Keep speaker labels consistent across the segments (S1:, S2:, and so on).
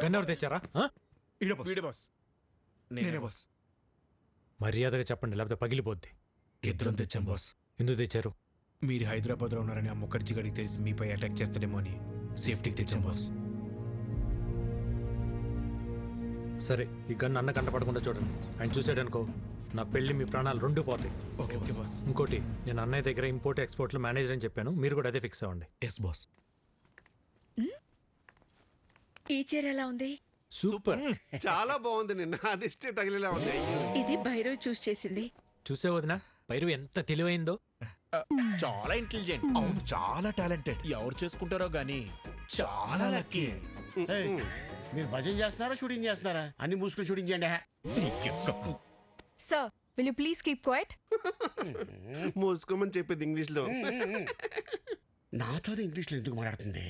S1: గన్నెవరు తెచ్చారా?
S2: వీడే బాస్. నేనే బాస్.
S1: మర్యాదగా చెప్పండి, లేకపోతే పగిలిపోద్ది.
S2: ఇద్దరం తెచ్చాం బాస్.
S1: ఎందుకు తెచ్చారు?
S2: మీరు హైదరాబాద్లో ఉన్నారని ఆ ముఖర్జీ గడికి తెలిసి మీపై అటాక్ చేస్తాడేమో అని సేఫ్టీకి తెచ్చాం బాస్.
S1: సరే, ఈ గన్ను అన్న కంటపడకుండా చూడండి. ఆయన చూసాడనుకో, నా పెళ్లి మీ ప్రాణాలు రెండు పోతాయి.
S2: Okay boss.
S1: ఇంకోటి, నేను అన్నయ్య దగ్గర ఇంపోర్ట్ ఎక్స్పోర్ట్లో మేనేజర్ అని చెప్పాను, మీరు కూడా అదే ఫిక్స్ అవ్వండి.
S2: Yes boss.
S3: ఈ చీర ఎలా ఉంది?
S1: సూపర్.
S4: చాలా బాగుంది. నిన్న అదిష్టే తగిలేలా ఉంది.
S3: ఇది భైరవ్ చూస్ చేసింది.
S1: చూసే వదినా భైరవి ఎంత తెలివైందో.
S5: చాలా ఇంటెలిజెంట్.
S2: అవును, చాలా టాలెంటెడ్.
S5: ఎవరు చేసుకుంటారో గానీ
S2: చాలా లక్కీ.
S6: మీరు భజన చేస్తున్నారా షూటింగ్ చేస్తున్నారా? అన్ని మూసుకుని షూటింగ్ చేయండి.
S7: Sir, will you please keep quiet?
S4: మూసుకోమని చెప్పింది ఇంగ్లీష్ లో.
S6: నాతోనే ఇంగ్లీష్ లో ఎందుకు మాట్లాడుతుంది?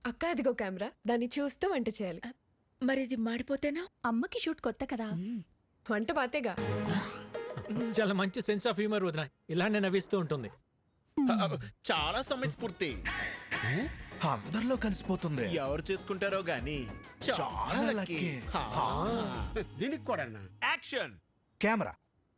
S7: అక్క, అదిగో కెమెరా, దాన్ని చూస్తూ వంట చేయాలి.
S3: మరి ఇది మాడిపోతేనా?
S7: అమ్మకి షూట్ కొత్త కదా, వంట పాతేగా.
S1: చాలా మంచి సెన్స్ ఆఫ్ హ్యూమర్ వదినా, ఇలానే నవ్విస్తూ ఉంటుంది.
S5: చాలా సమయస్ఫూర్తి.
S2: అందరిలో కలిసిపోతుంది.
S5: ఎవరు చేసుకుంటారో గానీ చాలా లక్కీ.
S6: దీనికి కూడా
S5: యాక్షన్.
S2: కెమెరా.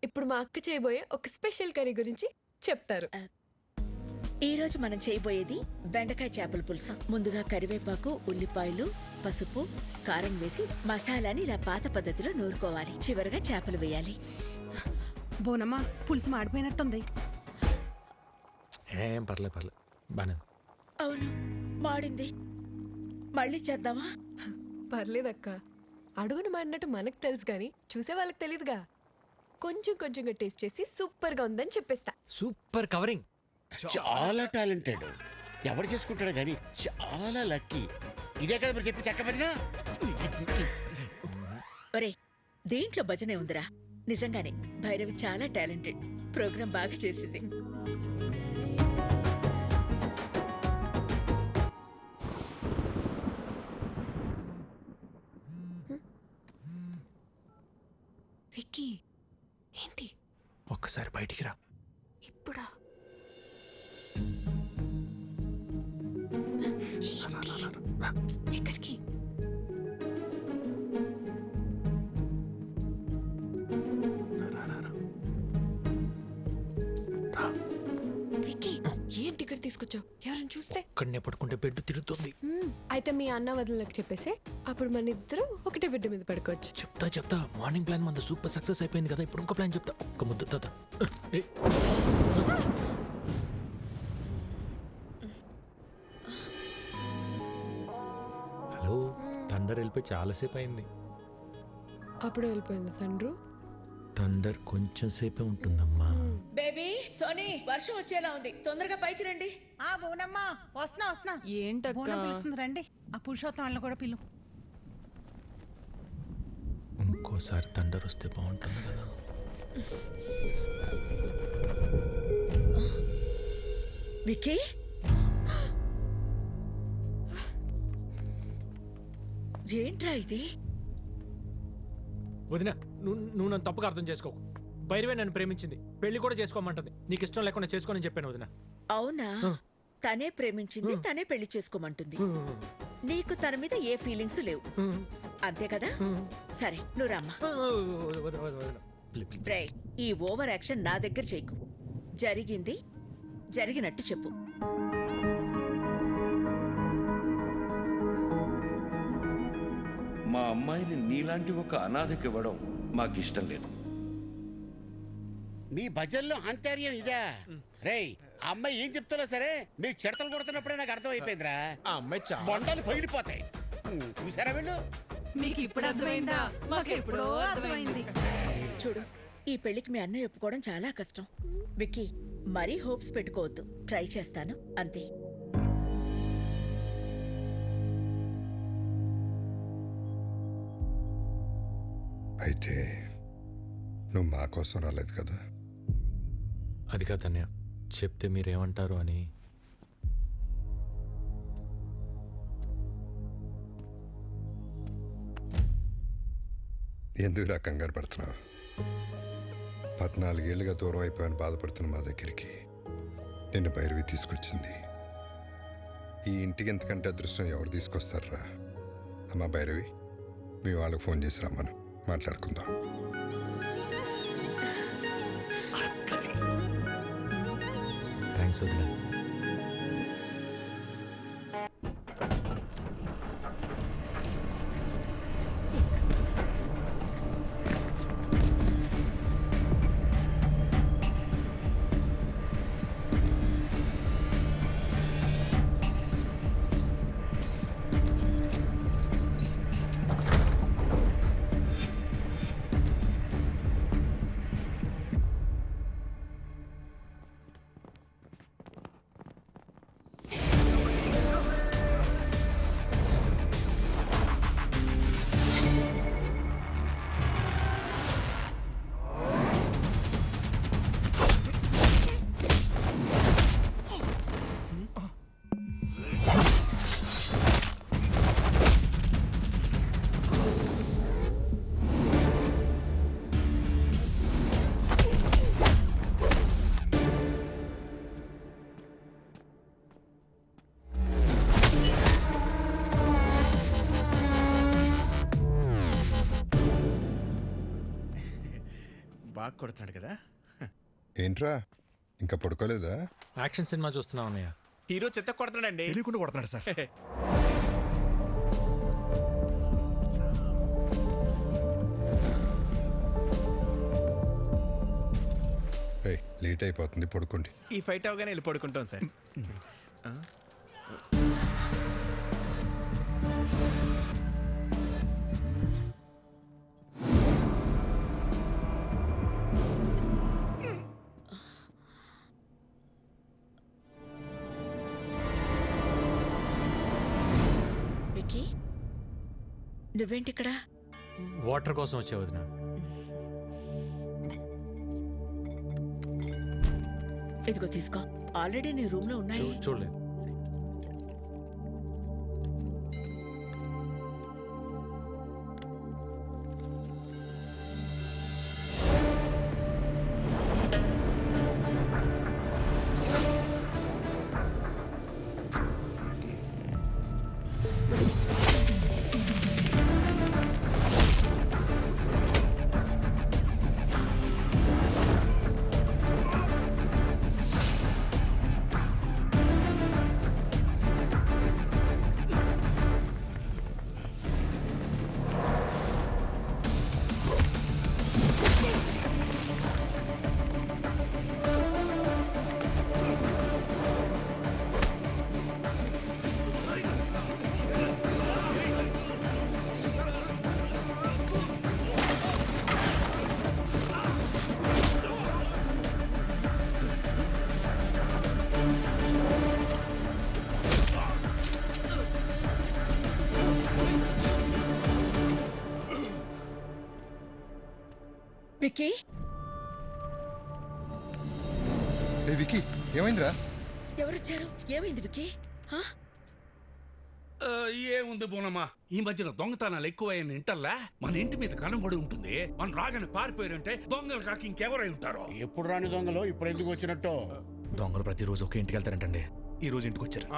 S7: ఇప్పుడు మా అక్క చేయబోయే ఒక స్పెషల్ కర్రీ గురించి చెప్తారు.
S3: ఈ రోజు మనం చేయబోయేది బెండకాయ చేపల పులుసు. ముందుగా కరివేపాకు, ఉల్లిపాయలు, పసుపు, కారం వేసి మసాలాని ఇలా పాత పద్ధతిలో నూరుకోవాలి. చివరగా చేపలు వేయాలి.
S8: బోనమ్మా, పులుసు మాడిపోయినట్టుంది.
S1: ఏం పర్లేదు బానే.
S3: అవును, మాడింది. మళ్ళీ చేద్దామా?
S7: పర్లేదక్క, అడుగును మాడినట్టు మనకు తెలుసు కానీ చూసే వాళ్ళకి తెలీదుగా. కొంచెంగా టేస్ట్ చేసి సూపర్ గా ఉందని చెప్పేస్తా.
S1: Super covering.
S6: చాలా టాలెంటెడ్. ఎవరు చేసుకుంటాడు కానీ చాలా లక్కీ. ఇదే కదా మీరు చెప్పి చెక్క భజన.
S3: ఒరే, దీంట్లో భజనే ఉందిరా. నిజంగానే భైరవి చాలా టాలెంటెడ్. ప్రోగ్రాం బాగా చేసింది.
S7: విక్కీ, ఏంటి?
S1: ఒక్కసారి బయటికి రా.
S7: ఇప్పుడా? ఎక్కడికి? విక్కీ, ఏంటి ఇక్కడ తీసుకొచ్చావు? ఎవరైనా చూస్తే?
S1: ఇక్కడనే పడుకుంటే బెడ్ తిరుగుతుంది.
S7: అయితే మీ అన్న వదినలకు చెప్పేసి అప్పుడు మన ఇద్దరు ఒకటే బిడ్డ మీద పడుకోవచ్చు.
S1: చెప్తా. మార్నింగ్ ప్లాన్ మన సూపర్ సక్సెస్ అయిపోయింది కదా, ఇప్పుడు ఇంకో ప్లాన్ చెప్తా. ఒక్క ముద్దు తాత. హలో, థండర్ వెళ్ళిపోయి చాలాసేపు అయింది.
S7: అప్పుడు వెళ్ళిపోయింది తండ్రు.
S1: థండర్ కొంచెం సేపే ఉంటుందమ్మా.
S3: బేబీ, సోనీ, వర్షం వచ్చేలా ఉంది. తొందరగా పైకి రండి.
S8: ఆ బోనమ్మా, వస్తున్నా.
S7: ఏంటక్క?
S8: బోనం పిలుస్తుంది, రండి. ఆ పురుషోత్తం వాళ్ళని కూడా పిలు.
S1: ఇంకోసారి థండర్ వస్తే బాగుంటుంది కదా.
S3: విక్కీ, ఏంట్రా ఇది?
S1: వదినా, నువ్వు నన్ను తప్పుగా అర్థం చేసుకోకు. భైరవే నన్ను ప్రేమించింది, పెళ్లి కూడా చేసుకోమంటుంది. నీకు ఇష్టం లేకుండా చేసుకోనని చెప్పాను వదినా.
S3: అవునా? తనే ప్రేమించింది, తనే పెళ్లి చేసుకోమంటుంది. నీకు తన మీద ఏ ఫీలింగ్స్ లేవు, అంతే కదా? సరే, నువ్వు రమ్మా. ఈ ఓవర్ యాక్షన్ నా దగ్గర చేయకు. జరిగింది జరిగినట్టు చెప్పు.
S9: మా అమ్మాయిని నీలాంటి ఒక అనాథకి ఇవ్వడం మాకిష్టం లేదు.
S6: మీ భజనలో అంతర్యం ఇదే. రేయ్, అమ్మాయి ఏం చెప్తున్నా సరే మీరు చెడతలు కొడుతున్నప్పుడే నాకు అర్థం అయిపోయిందిరా.
S5: ఆ అమ్మాయి చాలా
S6: బొండాలు పగిలిపోతాయి. చూసారా వీళ్ళు?
S8: మీకు ఇప్పుడు అర్థమైందా? మాకు ఎప్పుడో అర్థమైంది.
S3: చూడు, ఈ పెళ్లికి మీ అన్నయ్య ఒప్పుకోవడం చాలా కష్టం. విక్కీ, మరీ హోప్స్ పెట్టుకోవద్దు. ట్రై చేస్తాను, అంతే.
S10: అయితే నువ్వు మా కోసం రాలేదు కదా?
S1: అది కాదన్నయ్య, చెప్తే మీరేమంటారు అని.
S10: ఎందుకురా కంగారు పడుతున్నావు? 14 ఏళ్ళుగా దూరం అయిపోయాను బాధపడుతున్న మా దగ్గరికి నిన్ను భైరవి తీసుకొచ్చింది. ఈ ఇంటికి ఎంతకంటే అదృష్టం ఎవరు తీసుకొస్తారా? అమ్మ భైరవి, మీ వాళ్ళకి ఫోన్ చేసి రమ్మను, మాట్లాడుకుందాం.
S1: థ్యాంక్స్ వదిన.
S5: బాగా కొడుతున్నాడు కదా.
S10: ఏంట్రా ఇంకా పడుకోలేదా?
S1: యాక్షన్ సినిమా చూస్తున్నావు అన్నయ్య.
S5: హీరో చెత్త కొడుతున్నాడండి.
S2: తెలియకుండా కొడుతున్నాడు సార్.
S10: లేట్ అయిపోతుంది, పడుకోండి.
S5: ఈ ఫైట్ అవగానే వెళ్ళి పడుకుంటాం సార్.
S3: విక్కీ, నువ్వేంటి ఇక్కడ?
S1: వాటర్ కోసం వచ్చే వదిన.
S3: ఇదిగో తీసుకో, ఆల్రెడీ నీ రూమ్ లో ఉన్నాయి.
S1: చూడలేదు.
S3: విక్కీ,
S10: విక్కీ ఏమైందిరా?
S3: ఎవరొచ్చారు? ఏమైంది విక్కీ? హా?
S11: ఏముంది బోనమ్మా, ఈ మధ్యన దొంగతనాలు ఎక్కువైన ఇంటల్లా మన ఇంటి మీద కనబడి ఉంటుంది. మన రాగానే పారిపోయారంటే దొంగలు కాక ఇంకెవరై ఉంటారో.
S6: ఎప్పుడు రాని దొంగలు ఇప్పుడు ఎందుకు వచ్చినట్టు?
S2: దొంగలు ప్రతిరోజు ఒక ఇంటికి వెళ్తారంటండి, ఈ రోజు ఇంటికి వచ్చారు.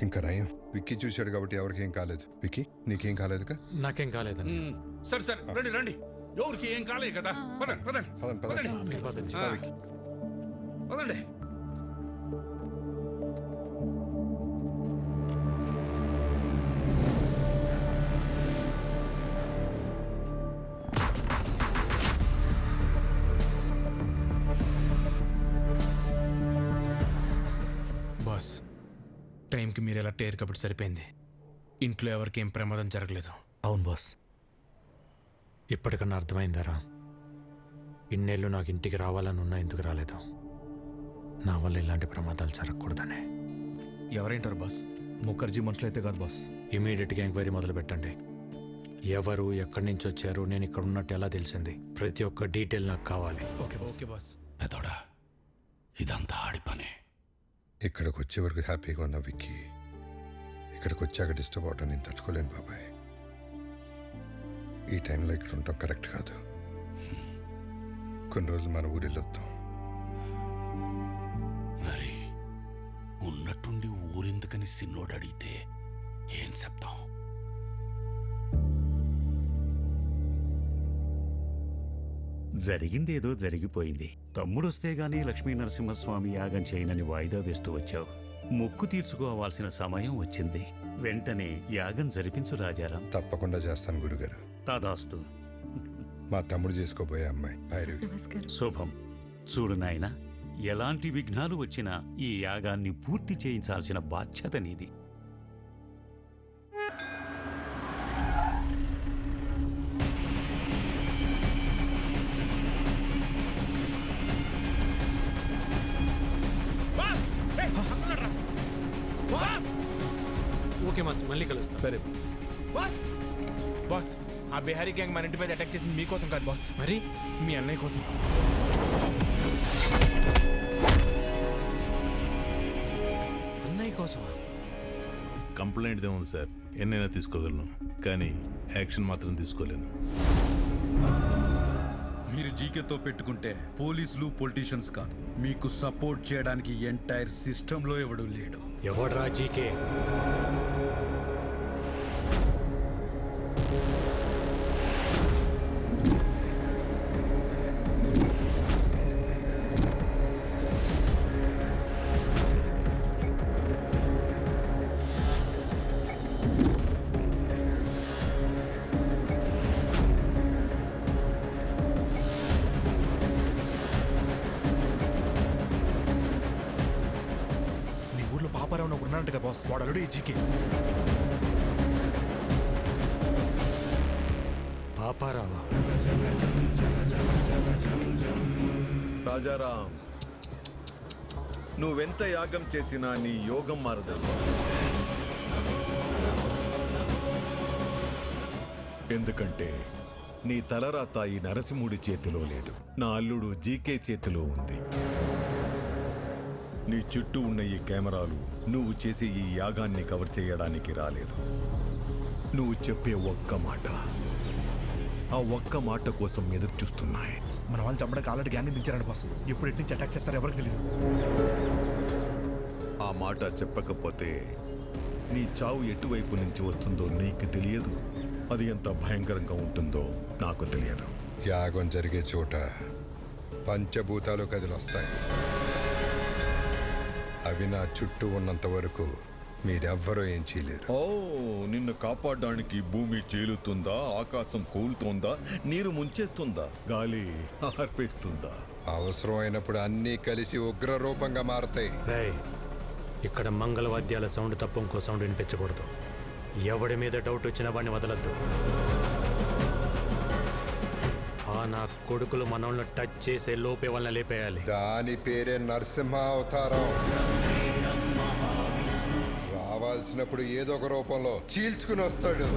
S10: ఇంకా నయం, విక్కీ చూశాడు కాబట్టి ఎవరికి ఏం కాలేదు. విక్కీ నీకేం కాలేదుగా?
S1: నాకేం కాలేదండి.
S11: సరే సరే, రండి రండి. ఎవరికి ఏం కాలేదు కదా. పదండి పదండి పదండి పదండి.
S2: బాస్, టైంకి మీరు ఎలా టేర్ కాబట్టి సరిపోయింది. ఇంట్లో ఎవరికి ఏం ప్రమాదం జరగలేదు. అవును బాస్.
S1: ఇప్పటికన్నా అర్థమైందారా? ఇన్నేళ్ళు నాకు ఇంటికి రావాలని ఉన్నా ఎందుకు రాలేదు? నా వల్ల ఇలాంటి ప్రమాదాలు జరగకూడదనే.
S2: ఎవరేంటారు బాస్? ముఖర్జీ మనుషులు అయితే కాదు బాస్.
S1: ఇమీడియట్గా ఎంక్వైరీ మొదలు పెట్టండి. ఎవరు, ఎక్కడి నుంచి వచ్చారు, నేను ఇక్కడ ఉన్నట్టు ఎలా తెలిసింది, ప్రతి ఒక్క డీటెయిల్ నాకు కావాలి.
S2: Okay boss.
S11: పెదోడా, ఇదంతా ఆడి పనే.
S10: ఇక్కడికి వచ్చే వరకు హ్యాపీగా ఉన్నా విక్కీ, ఇక్కడికి వచ్చాక డిస్టర్బ్ అవటం నేను తట్టుకోలేను బాబాయ్. ఈ టైంలో ఇక్కడ ఉండటం కరెక్ట్ కాదు. కొన్ని రోజులు మన ఊరు వెళ్ళొద్దాం.
S11: మరి ఉన్నట్టుండి ఊరెందుకని సిన్నోడు అడిగితే ఏం చెప్తాం?
S12: జరిగిందేదో జరిగిపోయింది. తమ్ముడొస్తే గానీ లక్ష్మీ నరసింహస్వామి యాగం చేయనని వాయిదా వేస్తూ వచ్చావు. మొక్కు తీర్చుకోవాల్సిన సమయం వచ్చింది. వెంటనే యాగం జరిపించు రాజారాం.
S10: తప్పకుండా చేస్తాను గురుగారు.
S12: తదాస్తు.
S10: మా తమ్ముడు చేసుకోబోయే అమ్మాయి భైరవి.
S12: శుభం. చూడు నాయనా, ఎలాంటి విఘ్నాలు వచ్చినా ఈ యాగాన్ని పూర్తి చేయించాల్సిన బాధ్యత నీది.
S1: ఓకే మాస్, మళ్ళీ కలుస్తా.
S2: సరే బాస్. బాస్, ఆ బిహారీ గ్యాంగ్ మన ఇంటి మీద అటాక్ చేసింది మీకోసం కాదు బాస్,
S1: మరి
S2: మీ అన్నయ్య కోసం.
S1: అన్నయ్య కోసమా?
S13: కంప్లైంట్ ఏముంది సార్, ఎన్నైనా తీసుకోగలను, కానీ యాక్షన్ మాత్రం తీసుకోలేను.
S14: మీరు జీకేతో పెట్టుకుంటే పోలీసులు పొలిటీషియన్స్ కాదు, మీకు సపోర్ట్ చేయడానికి ఎంటైర్ సిస్టంలో ఎవడు లేడు.
S1: ఎవడ్రా జీకే?
S2: పాపారావు ఉన్నారంట బాస్, వాడు అల్లుడు ఈ జీకే.
S1: పాపారావా?
S15: రాజారాం, నువ్వెంత యాగం చేసినా నీ యోగం మారదమ్మా. ఎందుకంటే నీ తలరాత ఈ నరసింహుడి చేతిలో లేదు, నా అల్లుడు జీకే చేతిలో ఉంది. నీ చుట్టూ ఉన్న ఈ కెమెరాలు నువ్వు చేసే ఈ యాగాన్ని కవర్ చేయడానికి రాలేదు. నువ్వు చెప్పే ఒక్క మాట, ఆ ఒక్క మాట కోసం ఎదురు చూస్తున్నాయి.
S2: మన వాళ్ళు చంపడానికి ఆల్రెడీ గ్యాంగ్ దించారండి బాస్, ఎప్పుడు ఎటు నుంచి అటాక్ చేస్తారో ఎవరికి తెలియదు.
S15: ఆ మాట చెప్పకపోతే నీ చావు ఎటువైపు నుంచి వస్తుందో నీకు తెలియదు, అది ఎంత భయంకరంగా ఉంటుందో నాకు తెలియదు.
S10: యాగం జరిగే చోట పంచభూతాలు కదిలొస్తాయి. అవి నా చుట్టూ ఉన్నంత వరకు మీరెవ్వరూ ఏం చేయలేరు.
S15: ఓ, నిన్ను కాపాడడానికి భూమి చీలుతుందా, ఆకాశం కూలుతోందా, నీరు ముంచేస్తుందా, గాలి ఆర్పేస్తుందా?
S10: అవసరమైనప్పుడు అన్నీ కలిసి ఉగ్ర రూపంగా మారతాయి.
S1: ఇక్కడ మంగళవాద్యాల సౌండ్ తప్ప ఇంకో సౌండ్ వినిపించకూడదు. ఎవడి మీద డౌట్ వచ్చినా వాడిని వదలద్దు. నా కొడుకులు మనల్ని టచ్ చేసే లోపే వాళ్ళని లేపేయాలి.
S10: దాని పేరే నరసింహ అవతారం. రావాల్సినప్పుడు ఏదో ఒక రూపంలో చీల్చుకుని వస్తాడు.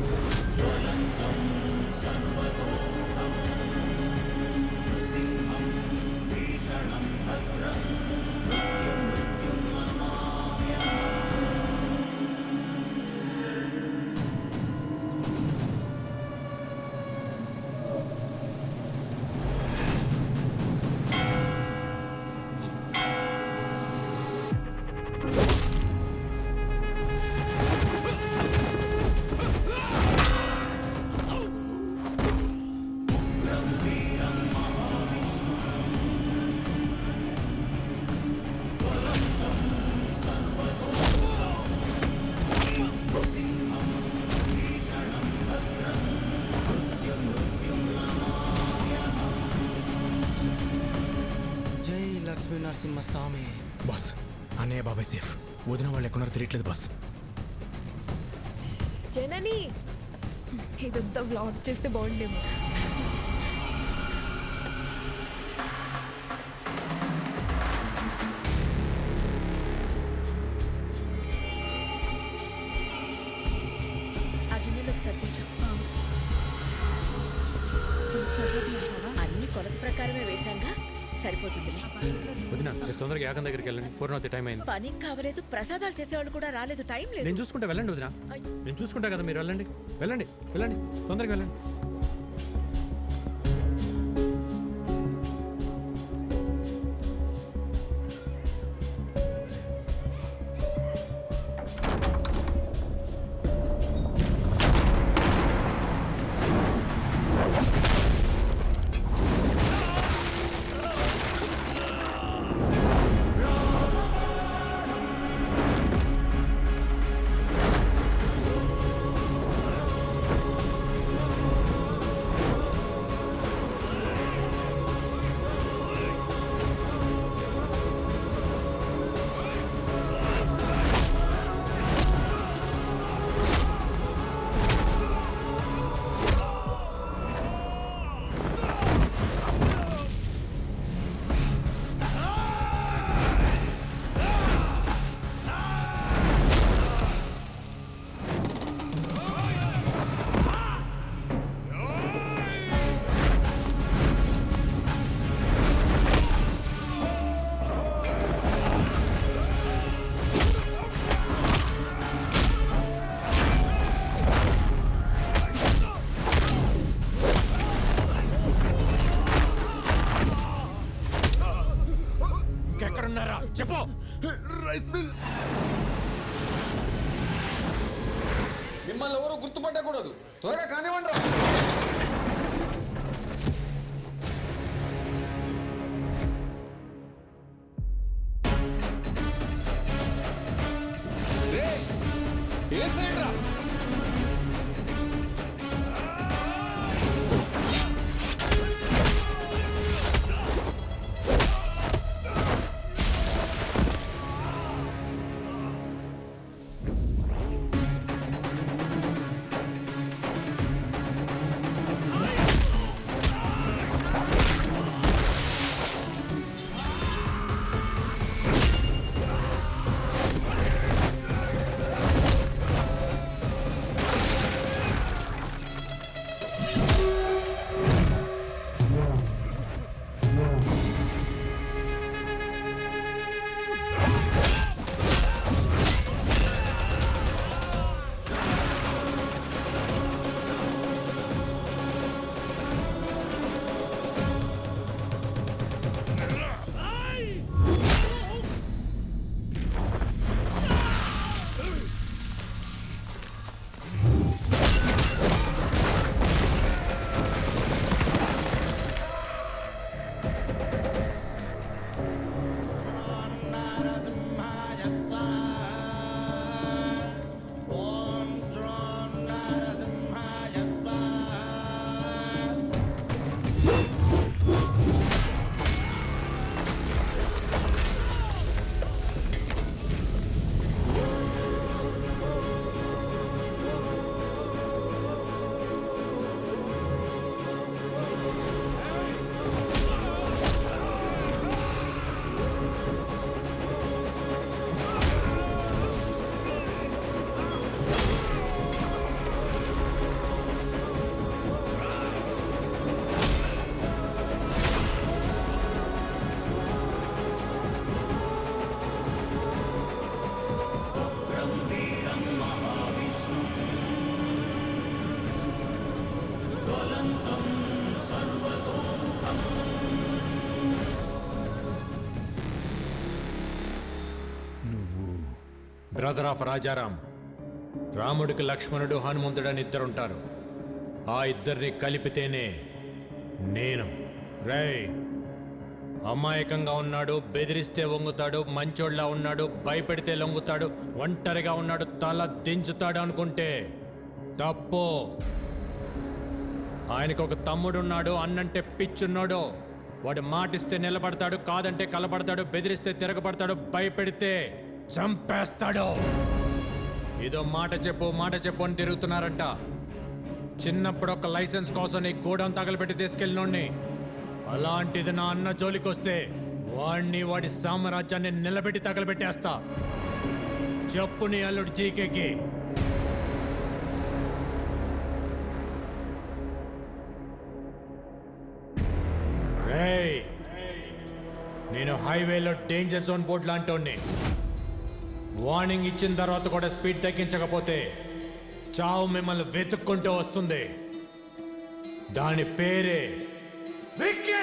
S2: నరసింహస్వామి. బాస్, అన్నయ్య బాబాయ్ సేఫ్, వదిన వాళ్ళు ఎక్కడున్నారో తెలియట్లేదు బాస్.
S7: జనని, ఇదంతా వ్లాగ్ చేస్తే బాగుండేమో.
S3: అన్ని కొలత ప్రకారమే వేశాంగా, సరిపోతుందిలే.
S1: వదినా, మీరు తొందరగా యాగం దగ్గరికి వెళ్ళండి. పూర్ణవతి టైం అయింది.
S3: పని కావలేదు, ప్రసాదాలు చేసేవాళ్ళు కూడా రాలేదు, టైం లేదు.
S1: నేను చూసుకుంటా, వెళ్ళండి వదినా. నేను చూసుకుంటా కదా, మీరు వెళ్ళండి వెళ్ళండి వెళ్ళండి, తొందరగా వెళ్ళండి.
S6: చెప్పు.
S16: మిమ్మల్ని ఎవరు గుర్తుపట్టకూడదు, త్వరగా కానివ్వండి. ఏ సైడ్ రా?
S1: Brother of Rajaram. రాముడికి లక్ష్మణుడు హనుమంతుడు అని ఇద్దరుంటారు. ఆ ఇద్దరిని కలిపితేనే నేను. రేయ్, అమాయకంగా ఉన్నాడు, బెదిరిస్తే వంగుతాడు, మంచోడ్లా ఉన్నాడు, భయపెడితే లొంగుతాడు, ఒంటరిగా ఉన్నాడు, తల దించుతాడు అనుకుంటే తప్పు. ఆయనకు ఒక తమ్ముడున్నాడు, అన్నంటే పిచ్చున్నాడు. వాడు మాటిస్తే నిలబడతాడు, కాదంటే కలబడతాడు, బెదిరిస్తే తిరగబడతాడు, భయపెడితే చంపేస్తాడు. ఏదో మాట చెప్పు అని తిరుగుతున్నారంట. చిన్నప్పుడు ఒక లైసెన్స్ కోసం నీ గోడం తగలబెట్టి తీసుకెళ్ళినోడ్ని. అలాంటిది నా అన్న జోలికొస్తే వాడిని, వాడి సామ్రాజ్యాన్ని నిలబెట్టి తగలబెట్టేస్తా. చెప్పు నీ అల్లుడు జీకేకి. రేయ్, నేను హైవేలో డేంజర్ జోన్ బోర్డు లాంటి వార్నింగ్ ఇచ్చిన తర్వాత కూడా స్పీడ్ తగ్గించకపోతే చావు మిమ్మల్ని వెతుక్కుంటూ వస్తుంది. దాని పేరే విక్కీ.